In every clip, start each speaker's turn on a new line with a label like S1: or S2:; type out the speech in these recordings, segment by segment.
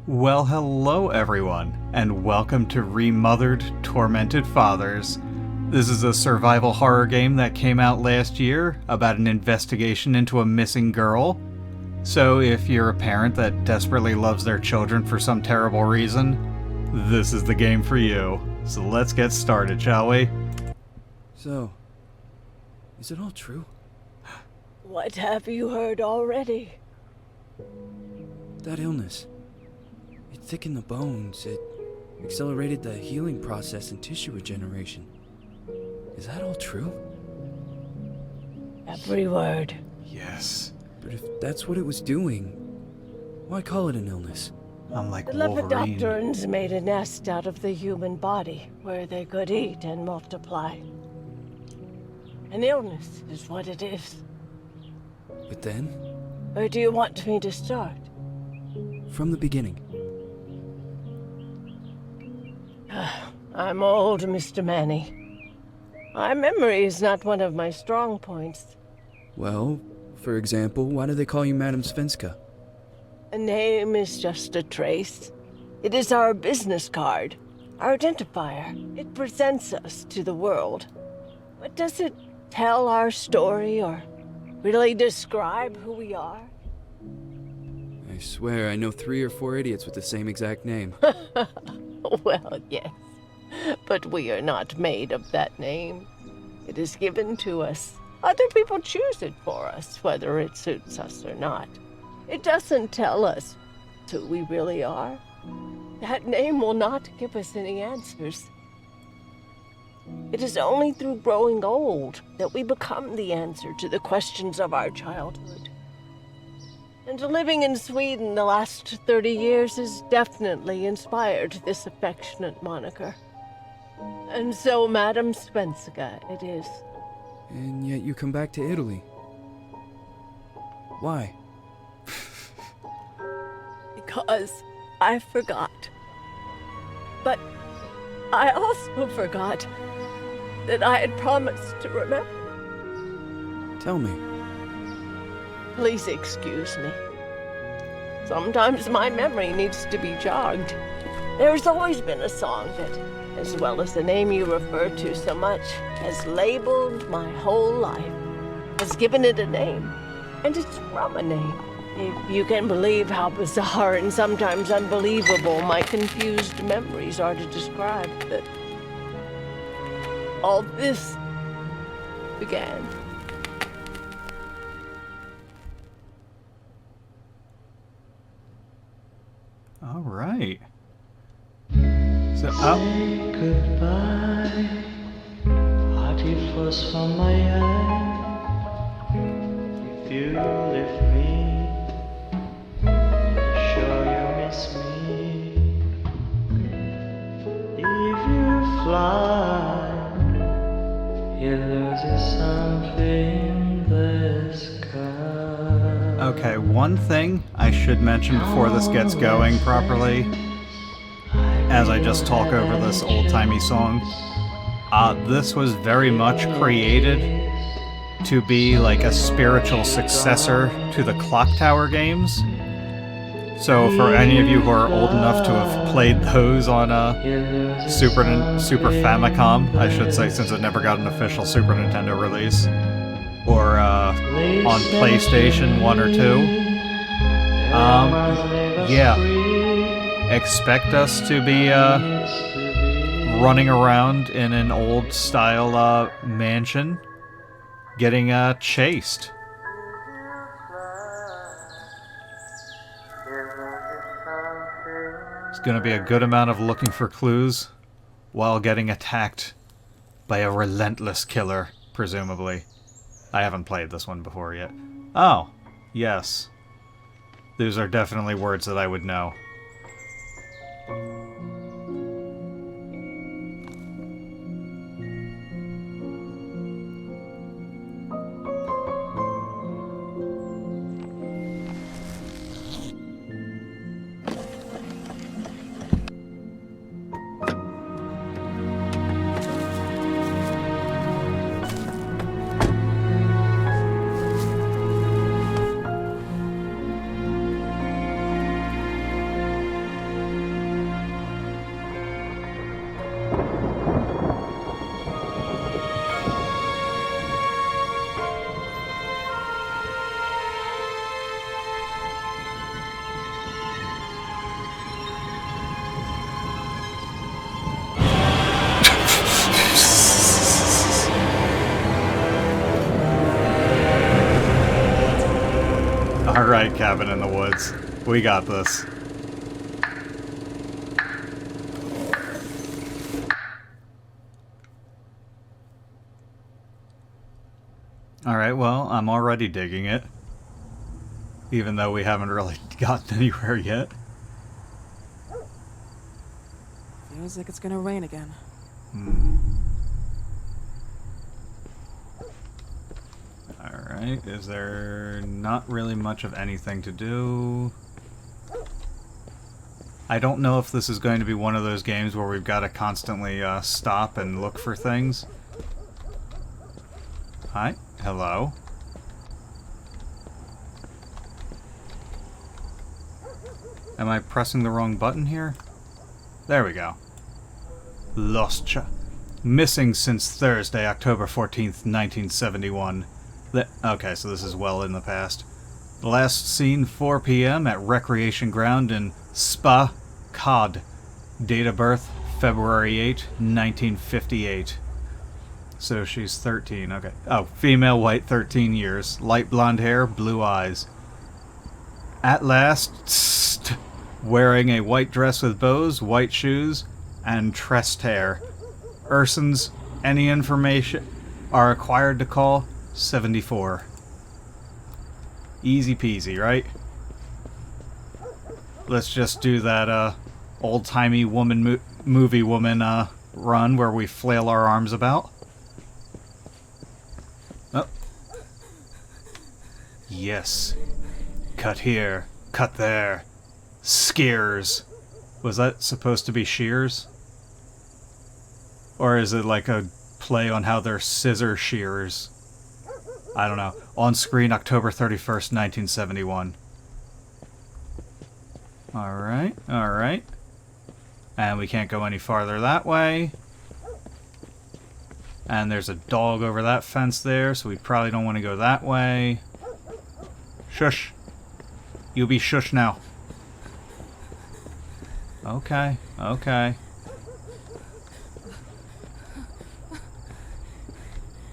S1: Well, hello everyone, and welcome to Remothered, Tormented Fathers. This is a survival horror game that came out last year about an investigation into a missing girl. So if you're a parent that desperately loves their children for some terrible reason, this is the game for you. So let's get started, shall we?
S2: So, is it all true?
S3: What have you heard already?
S2: That illness. It thickened the bones. It accelerated the healing process and tissue regeneration. Is that all true?
S3: Every word.
S1: Yes.
S2: But if that's what it was doing, why call it an illness?
S1: I'm like
S3: The
S1: Wolverine.
S3: lepidopterans made a nest out of the human body where they could eat and multiply. An illness is what it is.
S2: But then,
S3: Where do you want me to start?
S2: from the beginning.
S3: I'm old, Mr. Manny. My memory is not one of my strong points.
S2: Well, for example, why do they call you Madam Svenska?
S3: A name is just a trace. It is our business card, our identifier. It presents us to the world. But does it tell our story or really describe who we are?
S2: I swear I know 3 or 4 idiots with the same exact name.
S3: Well, yes. But we are not made of that name. It is given to us. Other people choose it for us, whether it suits us or not. It doesn't tell us who we really are. That name will not give us any answers. It is only through growing old that we become the answer to the questions of our childhood. And living in Sweden the last 30 years has definitely inspired this affectionate moniker. And so, Madam Svenska, it is.
S2: And yet you come back to Italy. Why?
S3: Because I forgot. But I also forgot that I had promised to remember.
S2: Tell me.
S3: Please excuse me. Sometimes my memory needs to be jogged. There's always been a song that, as well as the name you refer to so much, has labeled my whole life, has given it a name, and it's from a name. If you can believe how bizarre and sometimes unbelievable my confused memories are to describe that all this began.
S1: All right. So,
S4: Goodbye, hearty frost from my eye. If you leave me, sure you miss me. If you fly, you lose something in the sky.
S1: okay, one thing I should mention before this gets going properly, as I just talk over this old-timey song, this was very much created to be like a spiritual successor to the Clock Tower games. So for any of you who are old enough to have played those on Super Famicom, I should say, since it never got an official Super Nintendo release, or on PlayStation 1 or 2, yeah, expect us to be running around in an old-style mansion, getting chased. It's going to be a good amount of looking for clues while getting attacked by a relentless killer, presumably. I haven't played this one before yet. Oh, yes. Those are definitely words that I would know. Alright, cabin in the woods. We got this. Alright, well, I'm already digging it. Even though we haven't really gotten anywhere yet.
S5: Feels like it's gonna rain again.
S1: Alright, is there not really much of anything to do? I don't know if this is going to be one of those games where we've got to constantly stop and look for things. Hi, hello. Am I pressing the wrong button here? There we go. Missing since Thursday, October 14th, 1971. Okay, so this is well in the past. The last seen 4 p.m. at Recreation Ground in Spa, Cod. Date of birth, February 8, 1958. So she's 13, okay. Oh, female, white, 13 years. Light blonde hair, blue eyes. At last, wearing a white dress with bows, white shoes, and tressed hair. Ursons, any information are required to call 74. Easy peasy, right? Let's just do that old-timey movie woman run where we flail our arms about. Oh. Yes. Cut here, cut there. Scares. Was that supposed to be shears? Or is it like a play on how they're scissor shears? I don't know. On screen, October 31st, 1971. Alright, alright. And we can't go any farther that way. And there's a dog over that fence there, so we probably don't want to go that way. Shush. You be shush now. Okay, okay.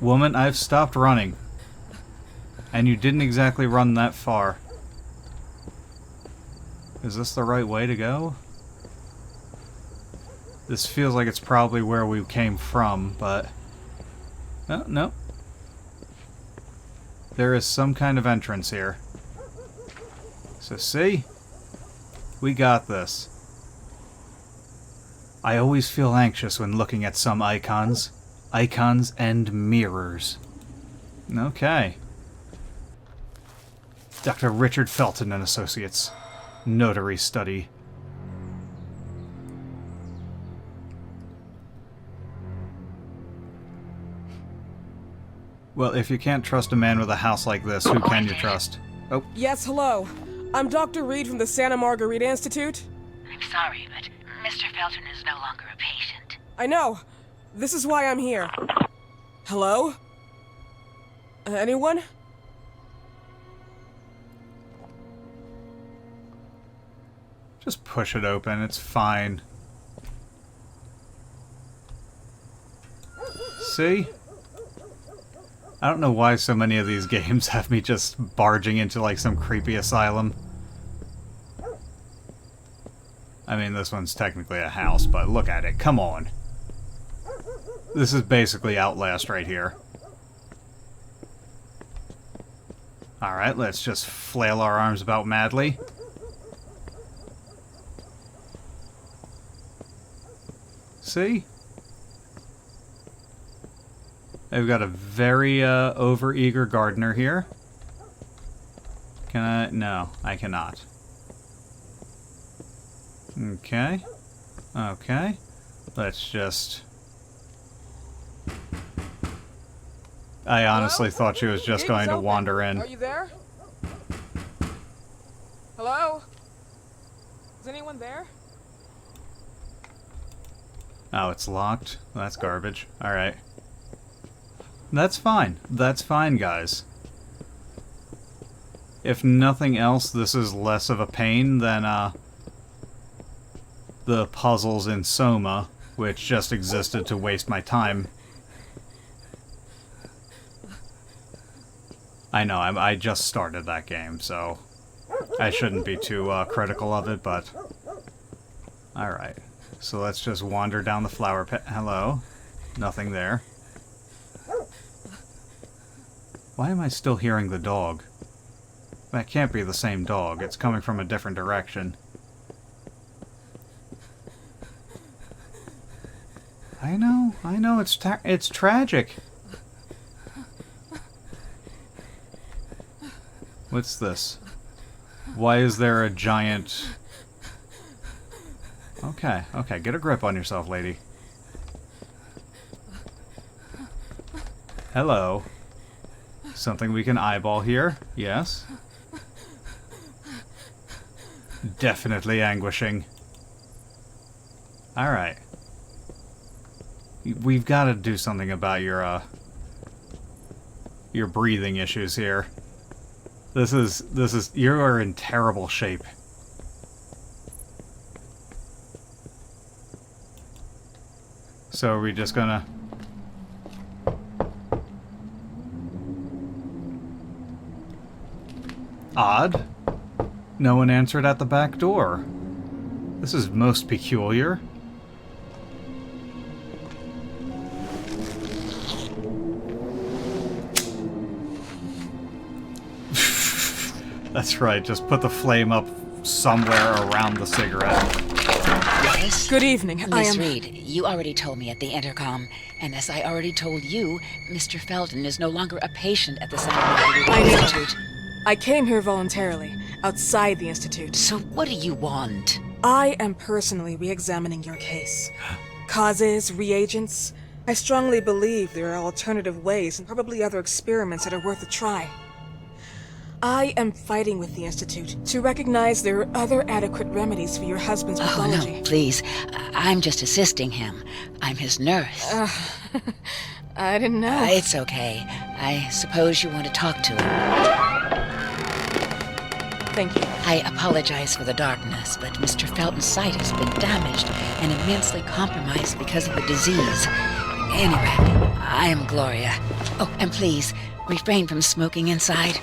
S1: Woman, I've stopped running. And you didn't exactly run that far. Is this the right way to go? This feels like it's probably where we came from, but... Oh, no. There is some kind of entrance here. So see? We got this. I always feel anxious when looking at some icons. Icons and mirrors. Okay. Dr. Richard Felton and Associates. Notary study. Well, if you can't trust a man with a house like this, who can you trust? Oh.
S5: Yes, hello. I'm Dr. Reed from the Santa Margarita Institute.
S6: I'm sorry, but Mr. Felton is no longer a patient.
S5: I know. This is why I'm here. Hello? Anyone?
S1: Just push it open, it's fine. See? I don't know why so many of these games have me just barging into like some creepy asylum. I mean, this one's technically a house, but look at it, come on. This is basically Outlast right here. Alright, let's just flail our arms about madly. See? I've got a very over-eager gardener here. Can I? No, I cannot. Okay. Okay. Let's just... I honestly thought she was just going to wander in.
S5: Are you there? Hello? Is anyone there?
S1: Oh, it's locked? That's garbage. Alright. That's fine. That's fine, guys. If nothing else, this is less of a pain than, the puzzles in Soma, which just existed to waste my time. I know, I just started that game, so... I shouldn't be too critical of it, but... Alright. So let's just wander down the flower pit. Hello? Nothing there. Why am I still hearing the dog? That can't be the same dog. It's coming from a different direction. I know, it's tragic. What's this? Why is there a giant... Okay, get a grip on yourself, lady. Hello. Something we can eyeball here? Yes. Definitely anguishing. Alright. We've got to do something about your breathing issues here. This is, you are in terrible shape. So are we just gonna... Odd. No one answered at the back door. This is most peculiar. That's right, just put the flame up somewhere around the cigarette.
S6: Yes?
S5: Good evening.
S6: Miss Reed, you already told me at the intercom, and as I already told you, Mr. Felton is no longer a patient at the Santa Institute.
S5: I came here voluntarily, outside the Institute.
S6: So what do you want?
S5: I am personally re-examining your case. Causes, reagents. I strongly believe there are alternative ways and probably other experiments that are worth a try. I am fighting with the Institute to recognize there are other adequate remedies for your husband's pathology.
S6: Oh, no, please. I'm just assisting him. I'm his nurse.
S5: I didn't know.
S6: It's okay. I suppose you want to talk to him.
S5: Thank you.
S6: I apologize for the darkness, but Mr. Felton's sight has been damaged and immensely compromised because of the disease. Anyway, I am Gloria. Oh, and please, refrain from smoking inside.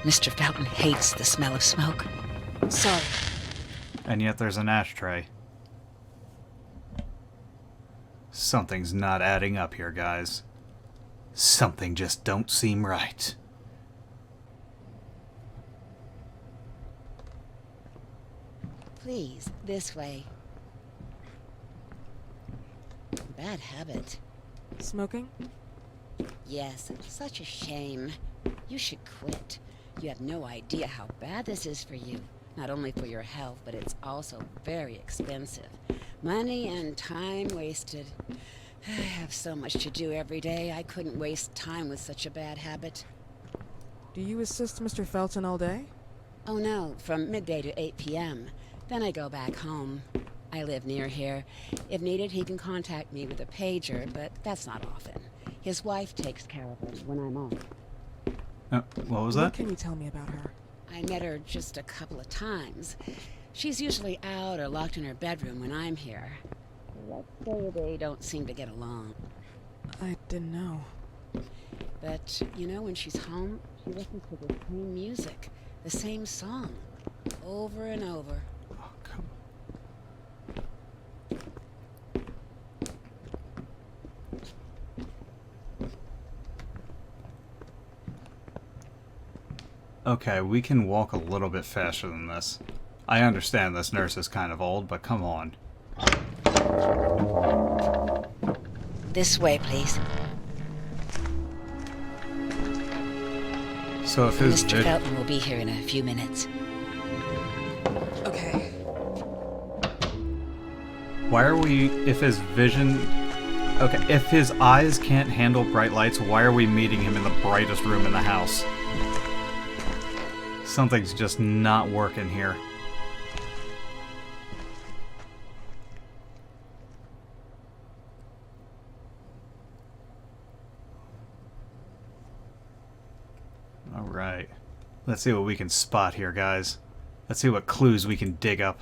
S6: Mr. Felton hates the smell of smoke.
S5: Sorry.
S1: And yet there's an ashtray. Something's not adding up here, guys. Something just don't seem right.
S6: Please, this way. Bad habit.
S5: Smoking?
S6: Yes, such a shame. You should quit. You have no idea how bad this is for you. Not only for your health, but it's also very expensive. Money and time wasted. I have so much to do every day. I couldn't waste time with such a bad habit.
S5: Do you assist Mr. Felton all day?
S6: Oh no, from midday to 8 p.m. Then I go back home. I live near here. If needed, he can contact me with a pager, but that's not often. His wife takes care of him when I'm off.
S1: What was
S5: What
S1: that?
S5: can you tell me about her?
S6: I met her just a couple of times. She's usually out or locked in her bedroom when I'm here. Let's say they don't seem to get along.
S5: I didn't know.
S6: But, you know, when she's home, she listens to the same music, the same song, over and over.
S1: Oh, come on. Okay, we can walk a little bit faster than this. I understand this nurse is kind of old, but come on.
S6: This way, please.
S1: So if his
S6: Mr. Felton will be here in a few minutes.
S5: Okay.
S1: Why are we, if his vision... Okay, if his eyes can't handle bright lights, why are we meeting him in the brightest room in the house? Something's just not working here. Alright. Let's see what we can spot here, guys. Let's see what clues we can dig up.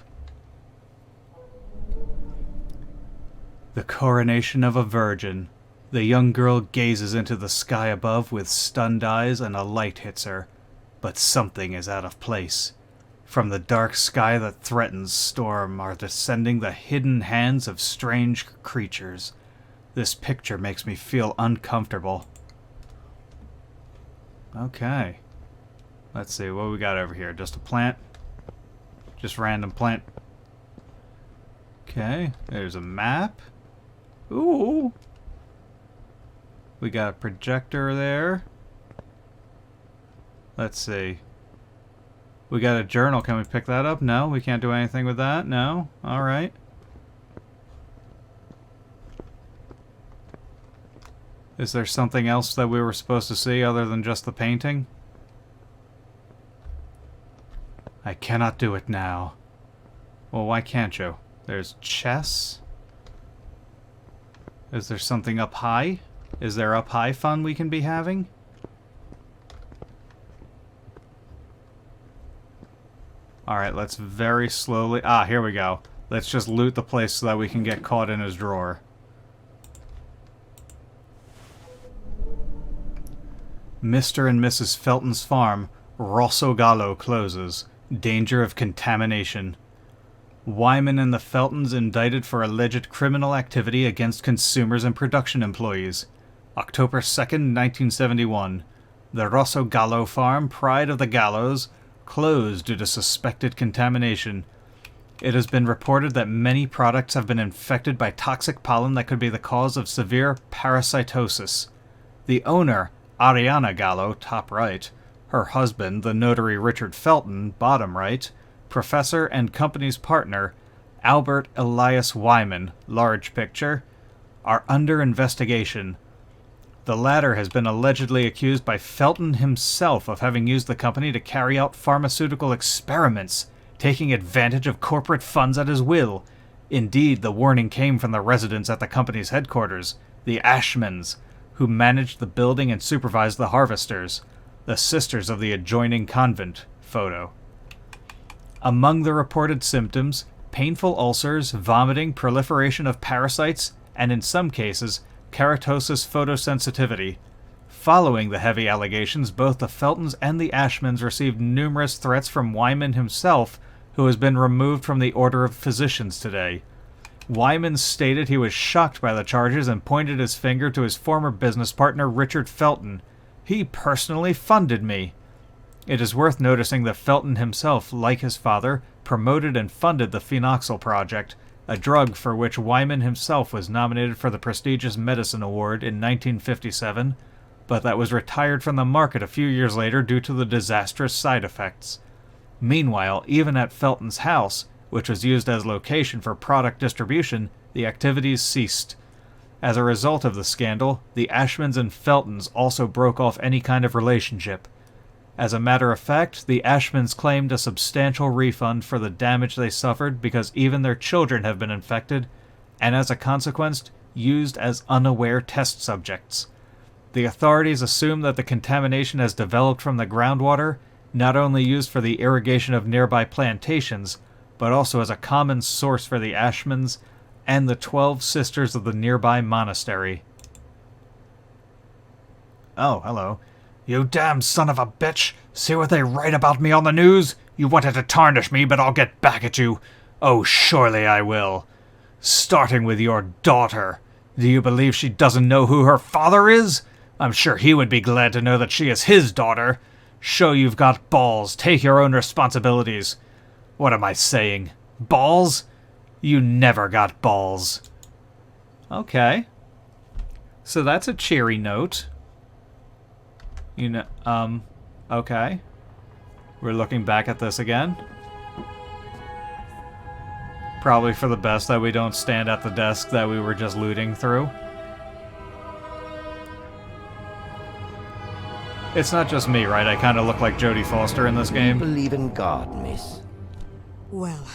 S1: The coronation of a virgin. The young girl gazes into the sky above with stunned eyes and a light hits her. But something is out of place. From the dark sky that threatens storm are descending the hidden hands of strange creatures. This picture makes me feel uncomfortable. Okay. Let's see, what we got over here? Just a plant? Just random plant. Okay, there's a map. Ooh! We got a projector there. Let's see. We got a journal. Can we pick that up? No, we can't do anything with that. No? Alright. Is there something else that we were supposed to see other than just the painting? I cannot do it now. Well, why can't you? There's chess. Is there something up high? Is there up high fun we can be having? Alright, let's very slowly... Ah, here we go. Let's just loot the place so that we can get caught in his drawer. Mr. and Mrs. Felton's farm, Rosso Gallo, closes. Danger of contamination. Wyman and the Feltons indicted for alleged criminal activity against consumers and production employees. October 2nd, 1971. The Rosso Gallo farm, pride of the Gallos, closed due to suspected contamination. It has been reported that many products have been infected by toxic pollen that could be the cause of severe parasitosis. The owner, Ariana Gallo, top right, her husband, the notary Richard Felton, bottom right, professor and company's partner, Albert Elias Wyman, large picture, are under investigation. The latter has been allegedly accused by Felton himself of having used the company to carry out pharmaceutical experiments, taking advantage of corporate funds at his will. Indeed, the warning came from the residents at the company's headquarters, the Ashmans, who managed the building and supervised the harvesters, the sisters of the adjoining convent. Photo. Among the reported symptoms, painful ulcers, vomiting, proliferation of parasites, and in some cases, keratosis photosensitivity. Following the heavy allegations, both the Feltons and the Ashmans received numerous threats from Wyman himself, who has been removed from the Order of Physicians today. Wyman stated he was shocked by the charges and pointed his finger to his former business partner Richard Felton. He personally funded me. It is worth noticing that Felton himself, like his father, promoted and funded the Phenoxyl Project, a drug for which Wyman himself was nominated for the prestigious Medicine Award in 1957, but that was retired from the market a few years later due to the disastrous side effects. Meanwhile, even at Felton's house, which was used as location for product distribution, the activities ceased. As a result of the scandal, the Ashmans and Feltons also broke off any kind of relationship. As a matter of fact, the Ashmans claimed a substantial refund for the damage they suffered because even their children have been infected, and as a consequence, used as unaware test subjects. The authorities assume that the contamination has developed from the groundwater, not only used for the irrigation of nearby plantations, but also as a common source for the Ashmans and the 12 sisters of the nearby monastery. Oh, hello. You damn son of a bitch! See what they write about me on the news? You wanted to tarnish me, but I'll get back at you. Oh, surely I will. Starting with your daughter. Do you believe she doesn't know who her father is? I'm sure he would be glad to know that she is his daughter. Show you've got balls. Take your own responsibilities. What am I saying? Balls? You never got balls. Okay. So that's a cheery note. You know, okay. We're looking back at this again. Probably for the best that we don't stand at the desk that we were just looting through. It's not just me, right? I kind of look like Jodie Foster in this game.
S7: Believe in God, miss.
S5: Well,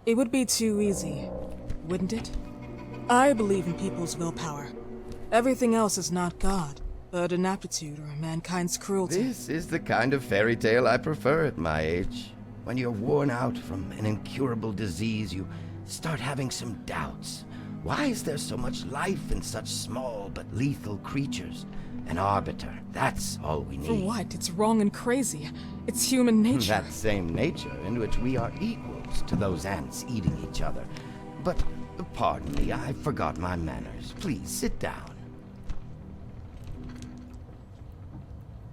S5: it would be too easy, wouldn't it? I believe in people's willpower. Everything else is not God, but an aptitude or mankind's cruelty.
S7: This is the kind of fairy tale I prefer at my age. When you're worn out from an incurable disease, you start having some doubts. Why is there so much life in such small but lethal creatures? An arbiter. That's all we need.
S5: For what? It's wrong and crazy. It's human nature.
S7: That same nature in which we are equals to those ants eating each other. But, pardon me, I forgot my manners. Please, sit down.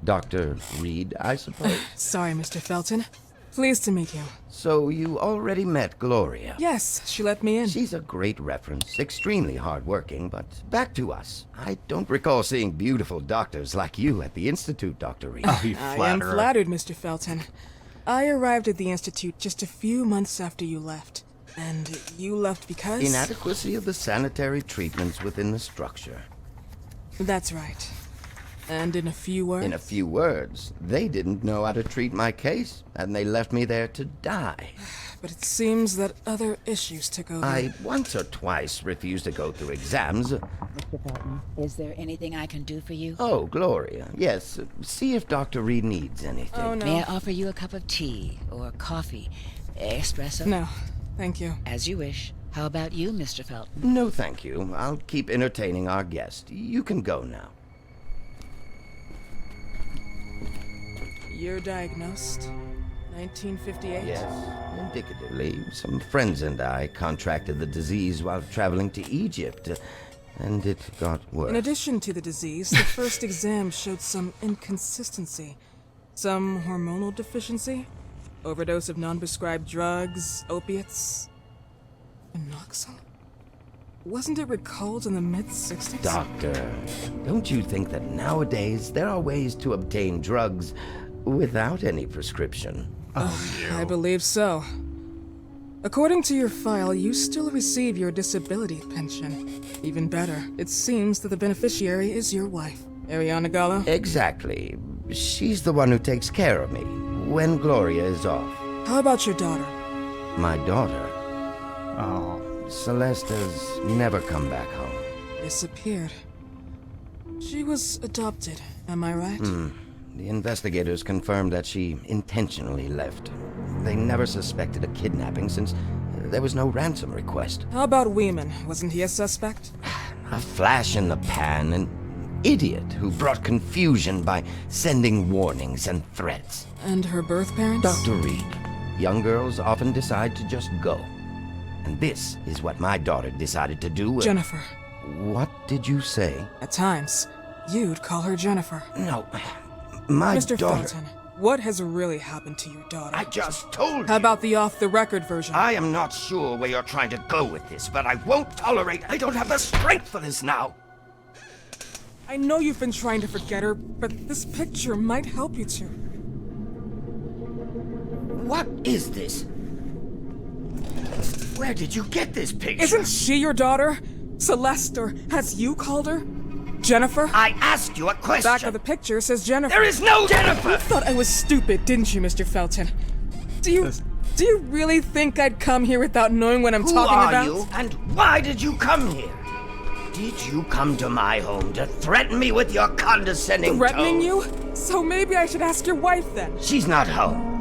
S7: Dr. Reed, I suppose?
S5: Sorry, Mr. Felton. Pleased to meet you.
S7: So you already met Gloria?
S5: Yes, she let me in.
S7: She's a great reference, extremely hardworking, but back to us. I don't recall seeing beautiful doctors like you at the Institute, Dr. Reed.
S1: Oh, you
S5: I am
S1: flatterer.
S5: flattered, Mr. Felton. I arrived at the Institute just a few months after you left. And you left because?
S7: Inadequacy of the sanitary treatments within the structure.
S5: That's right. And in a few words?
S7: In a few words, they didn't know how to treat my case, and they left me there to die.
S5: But it seems that other issues took over.
S7: I once or twice refused to go through exams.
S6: Mr. Felton, is there anything I can do for you?
S7: Oh, Gloria, yes. See if Dr. Reed needs anything.
S5: Oh, no.
S6: May I offer you a cup of tea or coffee? Espresso?
S5: No, thank you.
S6: As you wish. How about you, Mr. Felton?
S7: No, thank you. I'll keep entertaining our guest. You can go now.
S5: You're diagnosed? 1958?
S7: Yes, indicatively. Some friends and I contracted the disease while traveling to Egypt, and it got worse.
S5: In addition to the disease, the first exam showed some inconsistency. Some hormonal deficiency? Overdose of non-prescribed drugs, opiates? Phenoxyl? Wasn't it recalled in the mid-60s?
S7: Doctor, don't you think that nowadays there are ways to obtain drugs without any prescription?
S5: I believe so. According to your file, you still receive your disability pension. Even better, it seems that the beneficiary is your wife, Ariana Gallo.
S7: Exactly. She's the one who takes care of me when Gloria is off.
S5: How about your daughter?
S7: My daughter,
S1: Oh.
S7: Celeste, has never come back home.
S5: Disappeared. She was adopted, am I right?
S7: The investigators confirmed that she intentionally left. They never suspected a kidnapping since there was no ransom request.
S5: How about Weeman? Wasn't he a suspect?
S7: A flash in the pan, an idiot who brought confusion by sending warnings and threats.
S5: And her birth parents?
S7: Dr. Reed, young girls often decide to just go. And this is what my daughter decided to do.
S5: Jennifer.
S7: What did you say?
S5: At times, you'd call her Jennifer.
S7: No, my
S5: Mr.
S7: daughter...
S5: Felton, what has really happened to your daughter?
S7: I just told
S5: How
S7: you.
S5: about the off-the-record version?
S7: I am not sure where you're trying to go with this, but I won't tolerate... I don't have the strength for this now.
S5: I know you've been trying to forget her, but this picture might help you to.
S7: What is this? Where did you get this picture?
S5: Isn't she your daughter? Celeste, or has you called her? Jennifer?
S7: I asked you a question.
S5: Back of the picture says Jennifer.
S7: There is no Jennifer!
S5: You thought I was stupid, didn't you, Mr. Felton? Do you really think I'd come here without knowing what I'm talking about?
S7: Who are you, and why did you come here? Did you come to my home to threaten me with your condescending
S5: Threatening
S7: tone?
S5: you? So maybe I should ask your wife then.
S7: She's not home.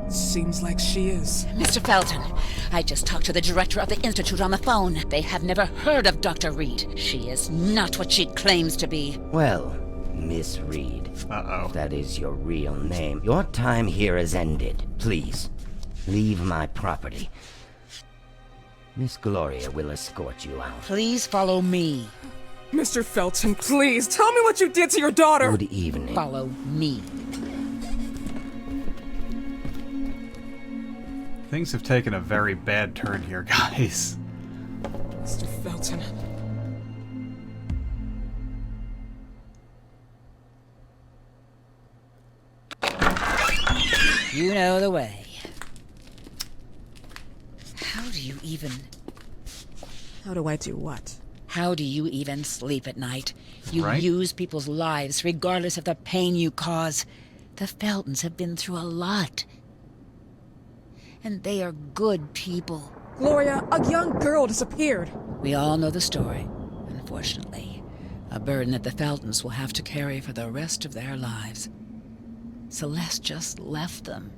S5: Seems like she is.
S6: Mr. Felton, I just talked to the director of the Institute on the phone. They have never heard of Dr. Reed. She is not what she claims to be.
S7: Well, Miss Reed,
S1: Uh-oh.
S7: if that is your real name, your time here has ended. Please, leave my property. Miss Gloria will escort you out.
S6: Please follow me.
S5: Mr. Felton, please, tell me what you did to your daughter!
S7: Good evening.
S6: Follow me.
S1: Things have taken a very bad turn here, guys.
S5: Mr. Felton.
S6: You know the way. How do you even...
S5: How do I do what?
S6: How do you even sleep at night? You
S1: Right.
S6: use people's lives regardless of the pain you cause. The Feltons have been through a lot. And they are good people.
S5: Gloria, a young girl disappeared.
S6: We all know the story, unfortunately. A burden that the Feltons will have to carry for the rest of their lives. Celeste just left them.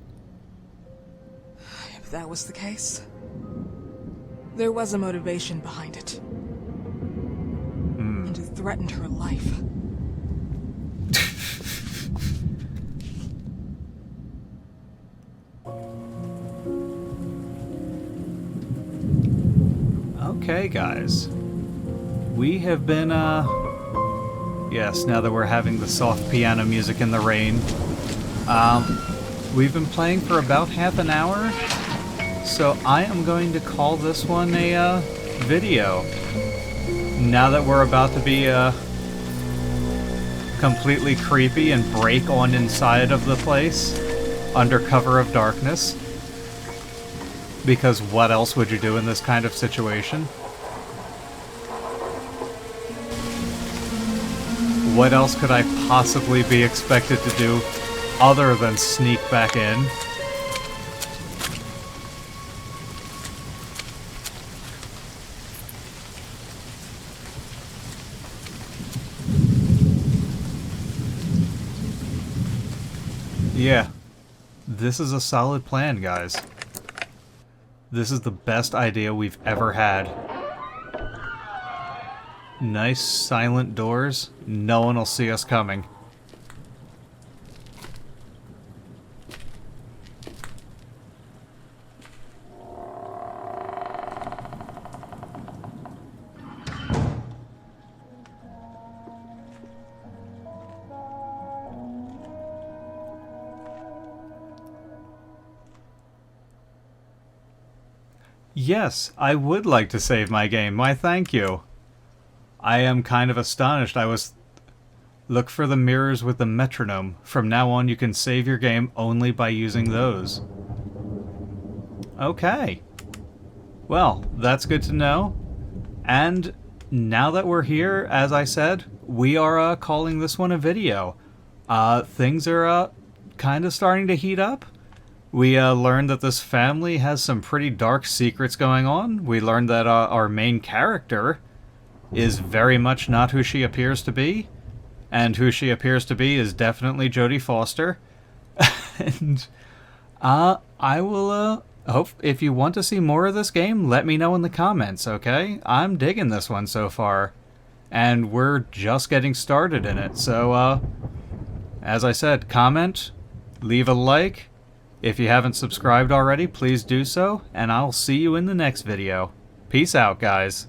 S5: If that was the case, there was a motivation behind it. And it threatened her life.
S1: Okay, guys. We have been, yes, now that we're having the soft piano music in the rain, we've been playing for about half an hour, so I am going to call this one a, video. Now that we're about to be, completely creepy and break on inside of the place, under cover of darkness. Because what else would you do in this kind of situation? What else could I possibly be expected to do other than sneak back in? Yeah, this is a solid plan, guys. This is the best idea we've ever had. Nice silent doors. No one will see us coming. Yes, I would like to save my game. Why, thank you. I am kind of astonished. Look for the mirrors with the metronome. From now on, you can save your game only by using those. Okay. Well, that's good to know. And now that we're here, as I said, we are calling this one a video. Things are kind of starting to heat up. We learned that this family has some pretty dark secrets going on. We learned that our main character is very much not who she appears to be. And who she appears to be is definitely Jodie Foster. And I will hope if you want to see more of this game, let me know in the comments, okay? I'm digging this one so far. And we're just getting started in it. So, as I said, comment, leave a like. If you haven't subscribed already, please do so, and I'll see you in the next video. Peace out, guys.